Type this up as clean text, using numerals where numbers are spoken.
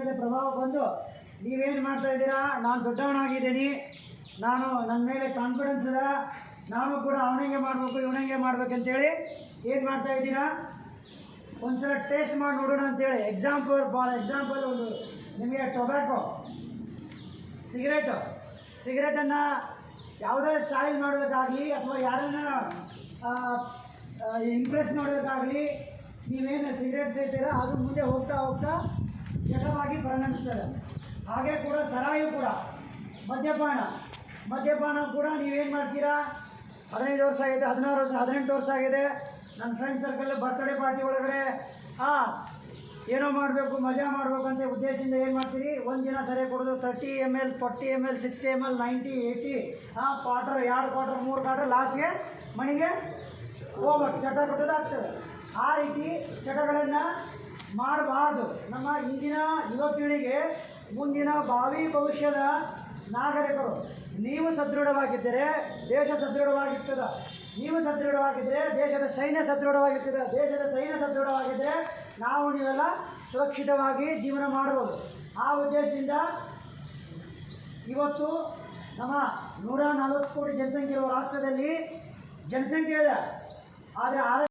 ಮೇಲೆ ಪ್ರಭಾವ ಬಂದು ನೀವೇನು ಮಾಡ್ತಾ ಇದ್ದೀರಾ, ನಾನು ದೊಡ್ಡವನಾಗಿದ್ದೀನಿ, ನನ್ನ ಮೇಲೆ ಕಾನ್ಫಿಡೆನ್ಸ್ ಇದೆ, ನಾನು ಕೂಡ ಅವನಿಗೆ ಮಾಡಬೇಕು ಇವನಿಗೆ ಮಾಡ್ಬೇಕಂತೇಳಿ ಏನು ಮಾಡ್ತಾ ಇದ್ದೀರಾ, ಒಂದ್ಸಲ ಟೇಸ್ಟ್ ಮಾಡಿ ನೋಡೋಣ ಅಂತೇಳಿ. ಎಕ್ಸಾಂಪಲ್ ಒಂದು ನಿಮಗೆ ಟೊಬ್ಯಾಕೊ ಸಿಗರೇಟನ್ನು ಯಾವುದೇ ಸ್ಟೈಲ್ ಮಾಡೋದಕ್ಕಾಗಲಿ ಅಥವಾ ಯಾರನ್ನ ಇಂಪ್ರೆಸ್ ಮಾಡೋದಕ್ಕಾಗಲಿ ನೀವೇನು ಸಿಗರೇಟ್ ಸೇರ್ತೀರ ಅದು ಮುಂದೆ ಹೋಗ್ತಾ ಹೋಗ್ತಾ ಚಟವಾಗಿ ಪರಿಣಮಿಸ್ತದೆ. ಹಾಗೆ ಕೂಡ ಸರಾಯು ಕೂಡ, ಮದ್ಯಪಾನ ಕೂಡ ನೀವೇನು ಮಾಡ್ತೀರಾ, 15 ವರ್ಷ ಆಗಿದೆ, 16 ವರ್ಷ, 18 ವರ್ಷ ಆಗಿದೆ, ನನ್ನ ಫ್ರೆಂಡ್ ಸರ್ಕಲ್ ಬರ್ತ್ಡೇ ಪಾರ್ಟಿ ಒಳಗಡೆ ಏನೋ ಮಾಡಬೇಕು, ಮಜಾ ಮಾಡಬೇಕು ಅಂತ ಉದ್ದೇಶದಿಂದ ಏನು ಮಾಡ್ತೀರಿ, ಒಂದಿನ ಸರಿ ಕೊಡೋದು 30 ml, 40 ml, 60 ml, 90, 80 quarter, 2 quarter, 3 quarter, ಲಾಸ್ಟ್ಗೆ ಮನೆಗೆ ಹೋಗ್ಬೇಕು, ಚಟ ಕೊಟ್ಟೋದಾಗ್ತದೆ. ಆ ರೀತಿ ಚಟಗಳನ್ನು ಮಾಡಬಾರ್ದು. ನಮ್ಮ ಇಂದಿನ ಯುವ ಪೀಳಿಗೆ, ಮುಂದಿನ ಭಾವಿ ಭವಿಷ್ಯದ ನಾಗರಿಕರು. ನೀವು ಸದೃಢವಾಗಿದ್ದರೆ ದೇಶ ಸದೃಢವಾಗಿರ್ತದೆ, ನೀವು ಸದೃಢವಾಗಿದ್ದರೆ ದೇಶದ ಸೈನ್ಯ ಸದೃಢವಾಗಿರ್ತದೆ, ದೇಶದ ಸೈನ್ಯ ಸದೃಢವಾಗಿದ್ದರೆ ನೀವೆಲ್ಲ ಸುರಕ್ಷಿತವಾಗಿ ಜೀವನ ಮಾಡ್ಬೋದು. ಆ ಉದ್ದೇಶದಿಂದ ಇವತ್ತು ನಮ್ಮ 140 ಕೋಟಿ ಜನಸಂಖ್ಯೆ ಇರುವ ರಾಷ್ಟ್ರದಲ್ಲಿ ಜನಸಂಖ್ಯೆ ಇದೆ, ಆದರೆ